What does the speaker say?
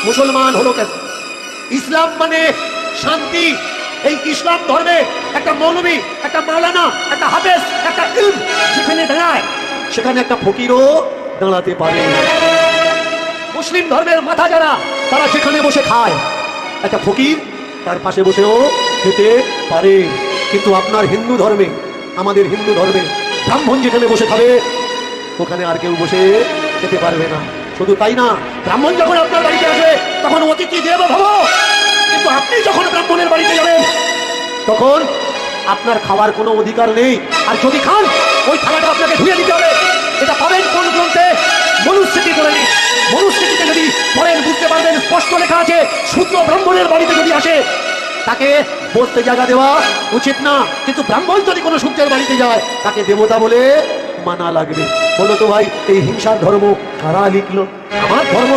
মুসলমান হলো কেন? ইসলাম মানে শান্তি। এই ইসলাম ধর্মে একটা মৌলবী, একটা মাওলানা, একটা হাফেজ, একটা ইলম যেখানে দাঁড়ায় সেখানে একটা ফকিরও দাঁড়াতে পারে। মুসলিম ধর্মের মাথা যারা, তারা যেখানে বসে খায় একটা ফকির তার পাশে বসেও খেতে পারে। কিন্তু আপনার হিন্দু ধর্মে, আমাদের হিন্দু ধর্মে ব্রাহ্মণ যেখানে বসে খাবে ওখানে আর কেউ বসে খেতে পারবে না। শুধু তাই না, ব্রাহ্মণ যখন আপনার বাড়িতে আসবে তখন অতিথি দেব ভব, কিন্তু আপনি যখন ব্রাহ্মণের বাড়িতে যাবেন তখন আপনার খাওয়ার কোনো অধিকার নেই। আর যদি খান ওই থালাটা আপনাকে ধুয়ে দিতে হবে। এটা পাবেন কোন গ্রন্থে? মনুস্মৃতি করে নিন। মনুস্মৃতিতে যদি পড়েন বুঝতে পারবেন, স্পষ্ট লেখা আছে শূদ্র ব্রাহ্মণের বাড়িতে যদি আসে তাকে বসতে জায়গা দেওয়া উচিত না, কিন্তু ব্রাহ্মণ যদি কোনো শূদ্রের বাড়িতে যায় তাকে দেবতা বলে মানা লাগবে। বলো তো ভাই, এই হিংসার ধর্ম কারা লিখলো? আমার ধর্ম